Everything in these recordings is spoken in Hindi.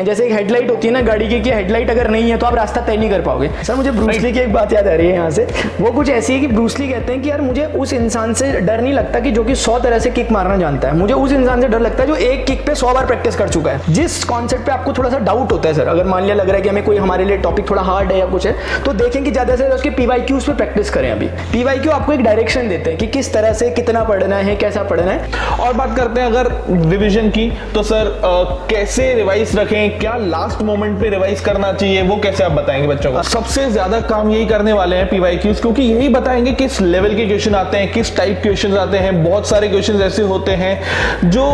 जैसे एक हेडलाइट होती है ना गाड़ी की, हेडलाइट अगर नहीं है तो आप रास्ता तय नहीं कर पाओगे। सर मुझे ब्रूस ली की एक बात याद आ रही है यहाँ से, वो कुछ ऐसी है कि ब्रूस ली कहते हैं कि यार मुझे उस इंसान से डर नहीं लगता कि जो कि 100 तरह से किक मारना जानता है, मुझे उस इंसान से डर लगता है जो एक किक पे 100 बार प्रैक्टिस कर चुका है। जिस कॉन्सेप्ट पे आपको थोड़ा सा डाउट होता है सर, अगर मान लिया लग रहा है कि हमें कोई हमारे लिए टॉपिक थोड़ा हार्ड है या कुछ है, तो देखें कि ज़्यादा से ज़्यादा उसके PYQs पे प्रैक्टिस करें। अभी PYQ आपको एक डायरेक्शन देते हैं कि किस तरह से कितना पढ़ना है, कैसा पढ़ना है। और बात करते हैं अगर रिवीजन की, तो सर कैसे रिवाइज रखें, क्या लास्ट मोमेंट पे रिवाइज करना चाहिए, वो कैसे आप बताएंगे बच्चों को? सबसे ज्यादा काम यही करने वाले हैं PYQs, क्योंकि यही बताएंगे किस लेवल के क्वेश्चन आते हैं, किस टाइप क्वेश्चन आते हैं। बहुत सारे क्वेश्चन ऐसे होते हैं जो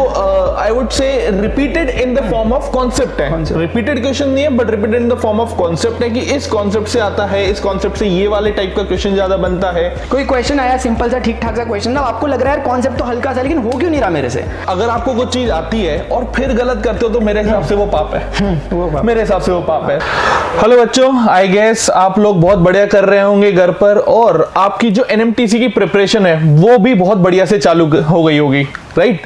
आई वुड से repeated in the form of concept है। रिपीटेड क्वेश्चन नहीं है but repeated in the form of concept है कि इस कॉन्सेप्ट से आता है, इस कॉन्सेप्ट से ये वाले टाइप का क्वेश्चन ज्यादा बनता है। कोई क्वेश्चन आया सिंपल सा ठीक ठाक सा क्वेश्चन ना, आपको लग रहा है कॉन्सेप्ट तो हल्का सा, लेकिन हो क्यों नहीं रहा मेरे से। अगर आपको कुछ चीज आती है और फिर गलत करते हो तो मेरे हिसाब से वो पाप है, मेरे हिसाब से वो पाप है। हेलो बच्चों, आई गेस आप लोग बहुत बढ़िया कर रहे होंगे घर पर, और आपकी जो NMTC की प्रिपरेशन है वो भी बहुत बढ़िया से चालू हो गई होगी, राइट?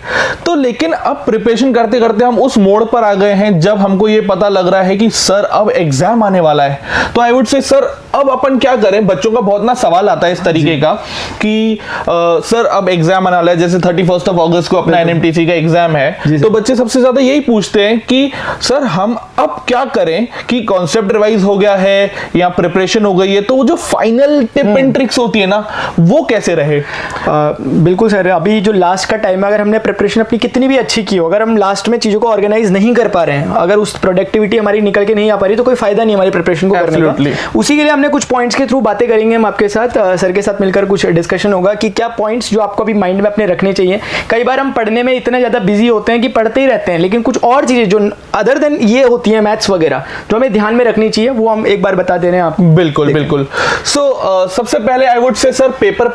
तो लेकिन अब प्रिपरेशन करते करते हम उस मोड़ पर आ गए हैं जब हमको ये पता लग रहा है कि सर अब एग्जाम आने वाला है। तो आई वुड से सर अब अपन क्या करें? बच्चों का बहुत ना सवाल आता है इस तरीके का कि सर अब एग्जाम आने वाला है, जैसे 31 अगस्त को अपना NMTC का एग्जाम है, तो बच्चे सबसे ज्यादा यही पूछते हैं कि सर हम अब क्या करें कि कॉन्सेप्ट रिवाइज हो गया है या प्रिपरेशन हो गई है, तो वो जो फाइनल टिप एंड ट्रिक्स होती है ना, वो कैसे रहे? बिल्कुल सर, अभी जो लास्ट का टाइम है, अगर हमने प्रिपरेशन अपनी कितनी भी अच्छी की हो, अगर हम लास्ट में चीज़ों को ऑर्गेनाइज नहीं कर पा रहे हैं, अगर उस प्रोडक्टिविटी हमारी निकल के नहीं आ पा रही, तो कोई फायदा नहीं हमारी प्रिपरेशन को करने का। उसी के लिए हमने कुछ पॉइंट्स के थ्रू बातें करेंगे हम आपके साथ, सर के साथ मिलकर कुछ डिस्कशन होगा कि क्या पॉइंट्स जो आपको अभी माइंड में अपने रखने चाहिए। कई बार हम पढ़ने में इतने ज़्यादा बिजी होते हैं कि पढ़ते ही रहते हैं, लेकिन कुछ और चीज़ें जो अदर देन ये होती हैं मैथ्स वगैरह, जो हमें ध्यान में रखनी चाहिए, वो हम एक बार बता दे रहे हैं आपको। बिल्कुल बिल्कुल। सो सबसे पहले आई would say sir paper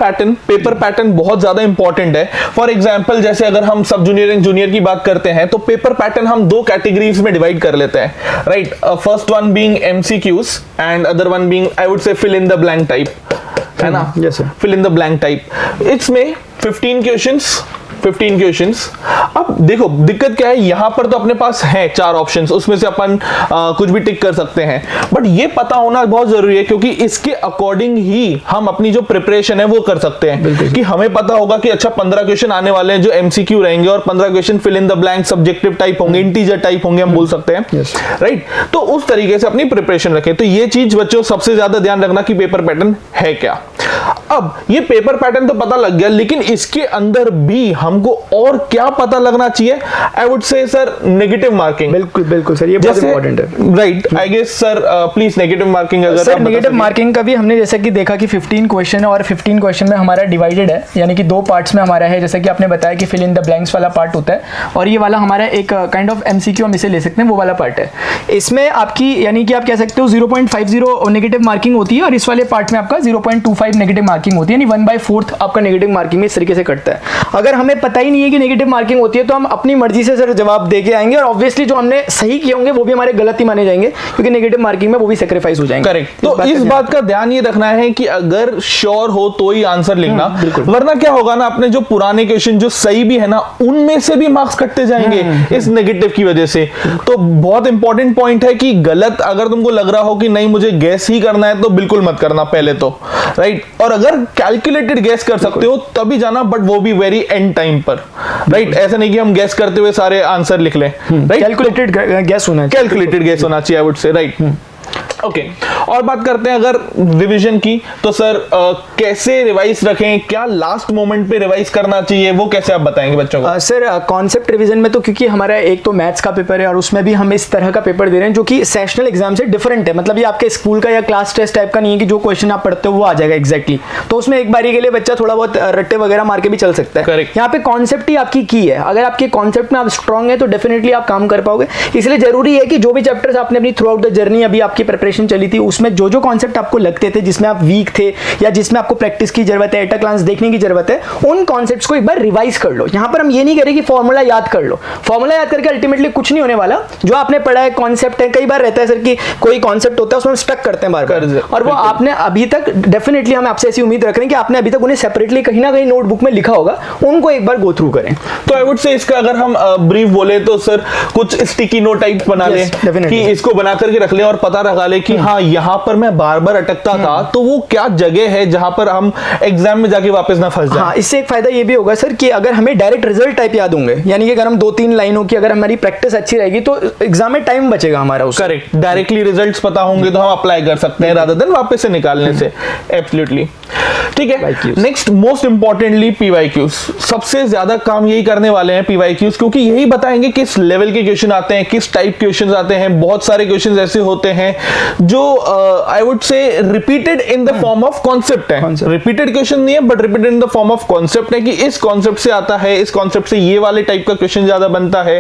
pattern बहुत ज्यादा इंपॉर्टेंट है। फॉर एग्जांपल जैसे अगर हम सब जूनियर एंड जूनियर की बात करते हैं तो पेपर पैटर्न हम दो कैटेगरीज में डिवाइड कर लेते हैं, right? First one being MCQs and other one being I would say fill in the blank type, है ना? Yes sir, fill in the blank type. इसमें 15 क्वेश्चंस। अब देखो दिक्कत क्या है, यहां पर तो अपने पास है 4 ऑप्शंस, उसमें से अपन कुछ भी टिक कर सकते हैं, बट ये पता होना बहुत जरूरी है क्योंकि इसके अकॉर्डिंग ही हम अपनी जो प्रिपरेशन है वो कर सकते हैं। कि हमें पता होगा कि अच्छा 15 क्वेश्चन आने वाले हैं जो MCQ रहेंगे और 15 question fill in the blank subjective type होंगे, इंटीजर टाइप होंगे, हम बोल सकते हैं, राइट? तो उस तरीके से अपनी प्रिपरेशन रखें। तो ये चीज बच्चों सबसे ज्यादा ध्यान रखना कि पेपर पैटर्न है क्या। अब ये पेपर पैटर्न तो पता लग गया, लेकिन इसके अंदर भी हमको और क्या पता लगना चाहिए? I would say sir negative marking. बिल्कुल सर, ये बहुत इंपॉर्टेंट है, right? I guess sir please negative marking अगर सर नेगेटिव मार्किंग का भी हमने जैसा कि देखा कि 15 क्वेश्चन है और 15 क्वेश्चन में हमारा डिवाइडेड है, यानी कि 2 पार्ट्स में हमारा है। जैसा कि आपने बताया कि फिल इन द ब्लैंक्स वाला पार्ट होता है और ये वाला हमारा एक काइंड ऑफ MCQ हम इसे ले सकते हैं, वो वाला पार्ट है। इसमें आपकी यानी कि आप कह सकते हो 0.50 नेगेटिव मार्किंग होती है और इस वाले पार्ट में आपका 0.25 नेगेटिव मार्किंग होती है, यानी 1/4 आपका नेगेटिव मार्किंग में इस तरीके से कटता है। अगर हमें पता ही नहीं है कि नेगेटिव मार्किंग होती है तो हम अपनी मर्जी से सर जवाब दे के आएंगे और ऑब्वियसली जो हमने सही किए होंगे वो भी हमारे गलत ही माने जाएंगे क्योंकि नेगेटिव मार्किंग में वो भी सैक्रिफाइस हो जाएंगे। करेक्ट। तो इस बात का ध्यान ये रखना है कि अगर श्योर हो तो ही आंसर लिखना, वरना क्या होगा ना, अपने जो पुराने क्वेश्चन जो सही भी है ना उनमें से भी मार्क्स कटते जाएंगे इस नेगेटिव की वजह से। तो बहुत इंपॉर्टेंट पॉइंट है कि गलत अगर तुमको लग रहा हो कि नहीं मुझे गैस ही करना है तो बिल्कुल मत करना पहले तो, राइट? और अगर कैलकुलेटेड गैस कर सकते हो तभी जाना, बट वो भी वेरी एंड टाइम पर, राइट? ऐसा नहीं कि हम गैस करते हुए सारे आंसर लिख लें, राइट? कैलकुलेटेड गैस होना चाहिए, आई वुड से, राइट? ओके। और बात करते हैं अगर रिवीजन की, तो सर कैसे रिवाइज रखें, क्या लास्ट मोमेंट पे रिवाइज करना चाहिए, वो कैसे आप बताएंगे बच्चों को? सर कॉन्सेप्ट रिवीजन में तो क्योंकि हमारा एक तो मैथ्स का पेपर है और उसमें भी हम इस तरह का पेपर दे रहे हैं जो कि सेशनल एग्जाम से डिफरेंट है। मतलब ये आपके स्कूल का या क्लास टेस्ट टाइप का नहीं है कि जो क्वेश्चन आप पढ़ते हो वो आ जाएगा एग्जैक्टली। तो उसमें एक बारी के लिए बच्चा थोड़ा बहुत रट्टे वगैरह मार के भी चल सकता है। करेक्ट। यहाँ पे कॉन्सेप्ट ही आपकी की है, अगर आपके कॉन्सेप्ट में आप स्ट्रॉन्ग है तो डेफिनेटली आप काम कर पाओगे। इसलिए जरूरी है कि जो भी चैप्टर्स आपने अपनी थ्रू आउट द जर्नी अभी आपकी प्रिपरेशन जनरेशन चली थी उसमें जो जो कॉन्सेप्ट आपको लगते थे, जिसमें आप वीक थे या जिसमें आपको प्रैक्टिस की जरूरत है, एटा क्लास देखने की जरूरत है, उन कॉन्सेप्ट्स को एक बार रिवाइज कर लो। यहाँ पर हम ये नहीं करें कि फॉर्मूला याद कर लो, फॉर्मूला याद करके अल्टीमेटली कुछ नहीं होने वाला। जो आपने पढ़ा है कॉन्सेप्ट है, कई बार रहता है सर कि कोई कॉन्सेप्ट होता है उसमें स्टक करते हैं बार-बार, और वो आपने अभी तक डेफिनेटली हम आपसे ऐसी उम्मीद रख रहे हैं कि आपने अभी तक उन्हें सेपरेटली कहीं ना कहीं नोटबुक में लिखा होगा, उनको एक बार गो थ्रू करें। तो आई वुड से इसका अगर हम ब्रीफ बोले तो सर कुछ स्टिकी नोट टाइप बना लें कि इसको बना करके रख लें और पता लगा ले कि हाँ यहाँ पर मैं बार बार अटकता था, तो वो क्या जगह है जहां पर हम एग्जाम में जाके वापस ना फंस जाएं। हाँ, इससे एक फायदा ये भी होगा सर कि अगर हमें डायरेक्ट रिजल्ट टाइप याद होंगे, यानी कि अगर हम 2-3 लाइनों की अगर हमारी प्रैक्टिस अच्छी रहेगी तो एग्जाम में टाइम बचेगा हमारा उससे। करेक्ट, डायरेक्टली रिजल्ट्स पता होंगे तो हम अप्लाई कर सकते हैं रादर देन वापस से निकालने से। एब्सोल्युटली ठीक है। नेक्स्ट मोस्ट इंपॉर्टेंटली पीवाईक्यूज, सबसे ज्यादा काम यही करने वाले हैं पीवाईक्यूज, क्योंकि यही बताएंगे किस लेवल के क्वेश्चन आते हैं, किस टाइप क्वेश्चन आते हैं। बहुत सारे क्वेश्चन ऐसे होते हैं जो आई वुड से repeated in the form of concept है। रिपीटेड क्वेश्चन नहीं है but repeated in the form of concept है कि इस कॉन्सेप्ट से आता है, इस कॉन्सेप्ट से ये वाले टाइप का क्वेश्चन ज्यादा बनता है,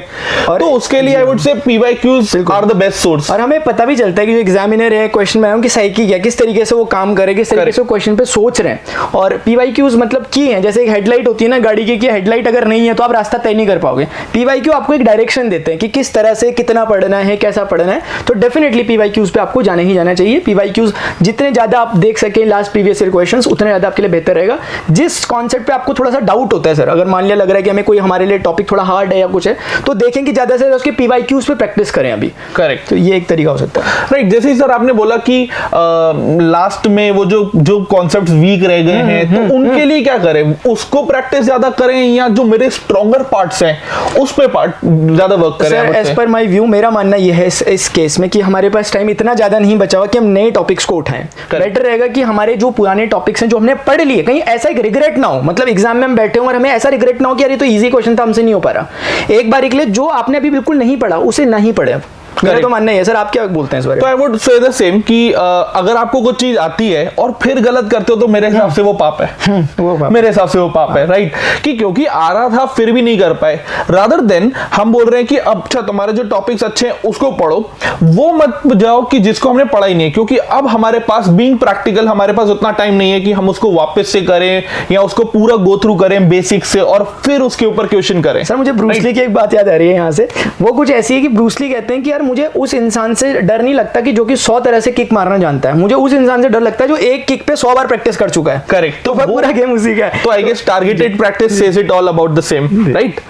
तो उसके लिए I would say PYQs are the best source. और हमें पता भी चलता है कि जो एग्जामिनर है क्वेश्चन में उनकी साइकी क्या, किस तरीके से वो काम करे, किस तरीके से क्वेश्चन पे सोच रहे हैं। और पीवाईक्यूज मतलब की है, जैसे एक हेडलाइट होती है ना गाड़ी की, हेडलाइट अगर नहीं है तो आप रास्ता तय नहीं कर पाओगे। पीवाईक्यू आपको एक डायरेक्शन देते हैं कि किस तरह से कितना पढ़ना है, कैसा पढ़ना है। तो डेफिनेटली पीवाईक्यूज पे आपको जाना ही जाना चाहिए। पीवाईक्यूज जितने ज्यादा आप देख सकें लास्ट प्रीवियस ईयर क्वेश्चंस, उतने ज्यादा आपके लिए बेहतर रहेगा। जिस कॉन्सेप्ट पे आपको थोड़ा सा डाउट होता है सर, अगर मान लिया लग रहा है कि हमें कोई हमारे लिए टॉपिक थोड़ा हार्ड है या कुछ है, तो देखें कि ज्यादा से ज्यादा उसके पीवाईक्यूज पे प्रैक्टिस करें अभी। करेक्ट, तो ये एक तरीका हो सकता है। राइट, जैसे ही सर आपने बोला कि लास्ट में वो जो कॉन्सेप्ट्स वीक रह गए हैं, तो उनके लिए क्या करें, उसको प्रैक्टिस ज्यादा करें या जो मेरे स्ट्रॉन्गर पार्ट्स हैं उस पे पार्ट ज्यादा वर्क करें? Sir as per my view मेरा मानना यह है इस केस में कि हमारे पास टाइम इतना ज्यादा नहीं बचा हुआ कि हम नए टॉपिक्स को उठाएं। बेटर रहेगा कि हमारे जो पुराने टॉपिक्स हैं जो हमने पढ़ लिए, कहीं ऐसा एक रिग्रेट ना हो, मतलब एग्जाम में हम बैठे हो और हमें ऐसा रिग्रेट ना हो कि यार ये तो इजी क्वेश्चन था, हमसे नहीं हो पा रहा। एक बार के लिए जो आपने अभी बिल्कुल नहीं पढ़ा उसे नहीं पढ़े। मेरा तो मानना है सर, आप क्या बोलते हैं इस बारे में? तो आई वुड से द सेम कि अगर आपको कुछ चीज आती है और फिर गलत करते हो तो मेरे हिसाब से वो पाप है। मेरे हिसाब से वो पाप है, राइट, कि क्योंकि आ रहा था फिर भी नहीं कर पाए, रादर देन हम बोल रहे हैं कि अब अच्छा तुम्हारे जो टॉपिक्स अच्छे हैं उसको पढ़ो, वो मत जाओ कि जिसको हमने पढ़ा ही नहीं है, क्योंकि अब हमारे पास बीइंग प्रैक्टिकल हमारे पास उतना टाइम नहीं है कि हम उसको वापस से करें या उसको पूरा गो थ्रू करें बेसिक से और फिर उसके ऊपर क्वेश्चन करें। सर मुझे ब्रूस ली की एक बात याद आ रही है यहाँ से, वो कुछ ऐसी है कि ब्रूस ली कहते हैं कि यार मुझे उस इंसान से डर नहीं लगता कि जो कि 100 तरह से किक मारना जानता है, मुझे उस इंसान से डर लगता है जो एक किक पे 100 बार प्रैक्टिस कर चुका है। करेक्ट, तो पूरा गेम उसी का है। तो I guess targeted practice says it all about the same, right.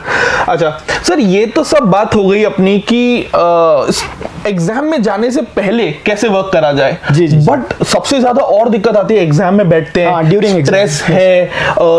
अच्छा सर, ये तो सब बात हो गई अपनी कि एग्जाम में जाने से पहले कैसे वर्क करा जाए। बट सबसे ज्यादा और दिक्कत आती है एग्जाम में बैठते हैं, ड्यूरिंग स्ट्रेस है,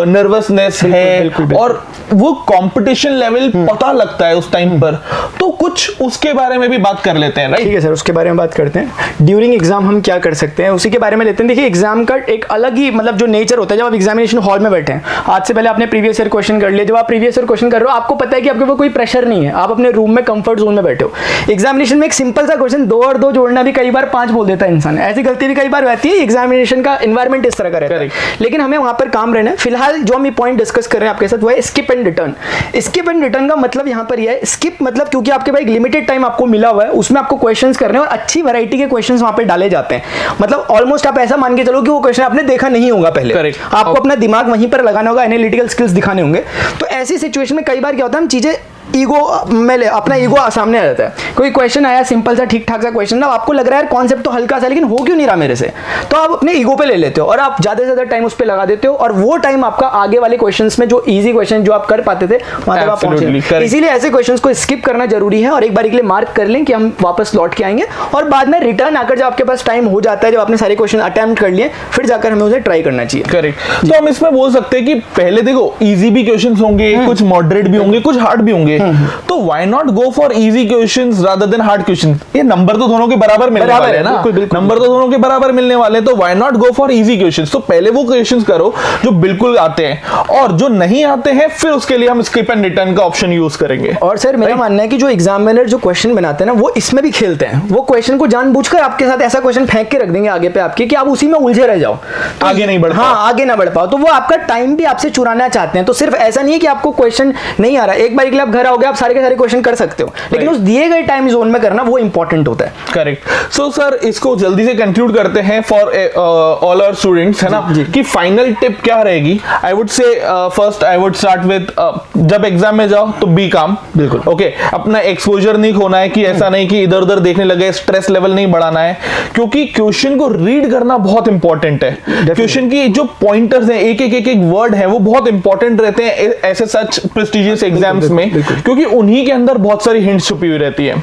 नर्वसनेस है, और वो कंपटीशन लेवल पता लगता है उस टाइम पर, तो कुछ उसके बारे में भी बात कर लेते हैं, राइट? ठीक है सर, उसके बारे में बात करते हैं। ड्यूरिंग एग्जाम हम क्या कर सकते हैं उसी के बारे में लेते हैं। देखिए एग्जाम का एक अलग ही मतलब जो नेचर होता है, जब आप एग्जामिनेशन हॉल में बैठे हैं, आज से पहले आपने प्रीवियस ईयर क्वेश्चन कर लिए, जब आप प्रीवियस ईयर क्वेश्चन कर रहे हो आपको पता है कि आपके ऊपर कोई प्रेशर नहीं है, आप अपने रूम में कंफर्ट जोन में बैठे हो। एग्जामिनेशन में एक सिंपल सा क्वेश्चन 2 और 2 जोड़ना भी कई बार 5 बोल देता है इंसान, ऐसी गलती भी कई बार रहती है। एग्जामिनेशन का एनवायरमेंट इस तरह का रहता है, लेकिन हमें वहां पर काम रहना है। फिलहाल जो हम ये पॉइंट डिस्कस कर रहे हैं आपके साथ वो है skip and return. Skip and return का मतलब यहाँ पर यह है, स्किप मतलब क्योंकि आपके पास एक लिमिटेड टाइम आपको मिला हुआ है, उसमें आपको क्वेश्चंस करने और अच्छी वैरायटी के क्वेश्चंस वहां पे डाले जाते हैं। मतलब ऑलमोस्ट आप ऐसा मान के चलो कि वो क्वेश्चन आपने देखा नहीं होगा पहले, आपको अपना दिमाग वहीं पर लगाना होगा, एनालिटिकल स्किल्स दिखाने होंगे। तो ऐसी सिचुएशन में कई बार क्या होता है, हम चीजें ईगो में अपना ईगो सामने आ जाता है। कोई क्वेश्चन आया सिंपल सा ठीक ठाक सा क्वेश्चन ना, आपको लग रहा है कॉन्सेप्ट तो हल्का सा लेकिन हो क्यों नहीं रहा मेरे से, तो आप अपने ईगो पे ले लेते हो और आप ज्यादा से ज्यादा टाइम उस पे लगा देते हो, और वो टाइम आपका आगे वाले क्वेश्चंस में जो इजी क्वेश्चन जो आप कर पाते थे वहां तक आप पहुंचे। इसीलिए ऐसे क्वेश्चंस को स्किप करना जरूरी है और एक बार के लिए मार्क कर लें कि हम वापस लौट के आएंगे, और बाद में रिटर्न आकर जब आपके पास टाइम हो जाता है, जब आपने सारे क्वेश्चन अटेम्प्ट कर लिए, फिर जाकर हमें उसे ट्राई करना चाहिए। करेक्ट। तो हम इसमें बोल सकते हैं कि पहले देखो इजी भी क्वेश्चंस होंगे, कुछ मॉडरेट भी होंगे, कुछ हार्ड भी होंगे, तो why not go for easy questions rather than hard questions? ये नंबर तो दोनों के बराबर मिलने वाले हैं ना, नंबर तो दोनों के बराबर मिलने वाले हैं, तो why not go for easy questions? तो पहले वो क्वेश्चंस करो जो बिल्कुल आते हैं, और जो नहीं आते हैं फिर उसके लिए हम स्किप एंड रिटर्न का ऑप्शन यूज करेंगे। और सर मेरा मानना है कि जो एग्जामिनर जो क्वेश्चन बनाते हैं ना, वो इसमें भी खेलते हैं, वो क्वेश्चन को जानबूझकर आपके साथ ऐसा क्वेश्चन फेंक के रख देंगे आगे पे आपके कि आप उसी में उलझे रह जाओ, तो आगे नहीं बढ़ पाओ। हाँ, आगे ना बढ़ पाओ, तो वो आपका टाइम भी आपसे चुराना चाहते हैं। तो सिर्फ ऐसा नहीं है कि आपको क्वेश्चन नहीं आ रहा, एक बार के लिए आप घर भरा हो गया, आप सारे के सारे क्वेश्चन कर सकते हो, लेकिन उस दिए गए टाइम जोन में करना वो इंपॉर्टेंट होता है। करेक्ट। सो सर इसको जल्दी से कंक्लूड करते हैं फॉर ऑल आवर स्टूडेंट्स, है ना, कि फाइनल टिप क्या रहेगी। आई वुड से first I would start with, जब एग्जाम में जाओ तो बी काम, बिल्कुल ओके, अपना एक्सपोजर नहीं खोना है, कि ऐसा नहीं कि इधर उधर देखने लगे, स्ट्रेस लेवल नहीं बढ़ाना है, क्योंकि क्वेश्चन को रीड करना बहुत इंपॉर्टेंट है। क्वेश्चन की जो पॉइंटर्स हैं, एक वर्ड है, वो बहुत इंपॉर्टेंट रहते हैं ऐसे सच प्रेस्टिजियस एग्जाम्स में, क्योंकि उन्हीं के अंदर बहुत सारी हिंट्स छुपी हुई रहती है,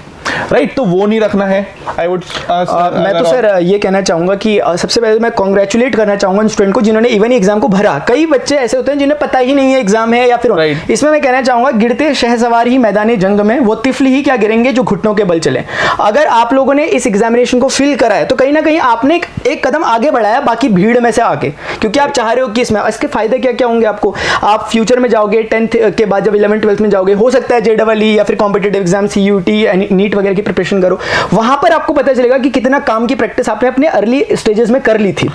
राइट। तो वो नहीं रखना है। आई वुड मैं तो सर ये कहना चाहूंगा कि सबसे पहले मैं कॉन्ग्रेचुलेट करना चाहूंगा उन स्टूडेंट को जिन्होंने इवन एग्जाम को भरा। कई बच्चे ऐसे होते हैं जिन्हें पता ही नहीं है एग्जाम है या फिर Right. इसमें मैं कहना चाहूंगा गिरते शहसवार ही मैदानी जंग में वो तिफल ही क्या गिरेंगे जो घुटनों के बल चले। अगर आप लोगों ने इस एग्जामिनेशन को फिल करा है तो कहीं ना कहीं आपने एक कदम आगे बढ़ाया बाकी भीड़ में से आके, क्योंकि आप चाह रहे हो कि इसमें इसके फायदे क्या क्या होंगे आपको। आप फ्यूचर में जाओगे 10th के बाद जब 11th 12th में जाओगे, हो सकता है JEE या फिर कॉम्पिटेटिव एग्जाम CUT नीट वगैरह की प्रिपरेशन करो, वहां पर आपको पता चलेगा कि कितना काम की प्रैक्टिस आपने अपने अर्ली स्टेजेस में कर ली थी।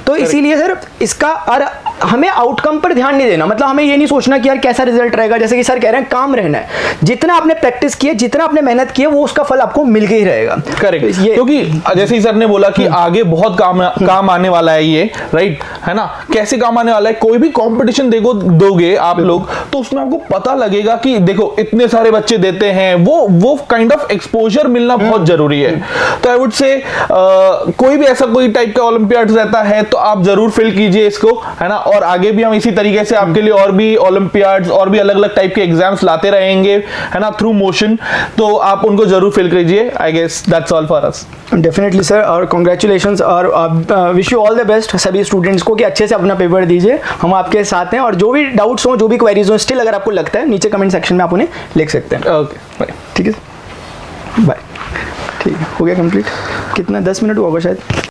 तो इसीलिए सर इसका और हमें आउटकम पर ध्यान नहीं देना, मतलब हमें ये नहीं सोचना कि यार कैसा रिजल्ट रहेगा, जैसे कि सर कह रहे हैं काम रहना है, जितना आपने प्रैक्टिस की है, जितना आपने मेहनत की है, वो उसका फल आपको मिल के ही रहेगा। करेक्ट, क्योंकि जैसे ही सर ने बोला कि आगे बहुत काम आने वाला है ये, राइट, है ना। कैसे काम आने वाला है, कोई भी कंपटीशन दोगे आप लोग तो उसमें आपको पता लगेगा कि देखो इतने सारे बच्चे देते हैं, वो काइंड ऑफ एक्सपोजर मिलना बहुत जरूरी है। तो आई वुड से कोई भी ऐसा कोई टाइप का ओलंपियाड रहता है तो आप जरूर फिल कीजिए इसको, है ना। और आगे भी हम इसी तरीके से आपके लिए और भी ओलंपियाड्स और भी अलग अलग टाइप के एग्जाम्स लाते रहेंगे, है ना, थ्रू मोशन। तो आप उनको जरूर फिल कीजिए। I guess that's all for us. Definitely sir, और कॉन्ग्रेचुलेशंस और wish you all the best सभी स्टूडेंट्स को कि अच्छे से अपना पेपर दीजिए, हम आपके साथ हैं। और जो भी डाउट्स हो, जो भी क्वेरीज हो, स्टिल अगर आपको लगता है नीचे कमेंट सेक्शन में आप उन्हें लिख सकते हैं। Okay bye. ठीक है, बाय। ठीक है, हो गया कंप्लीट। कितना 10 मिनट हुआ होगा शायद।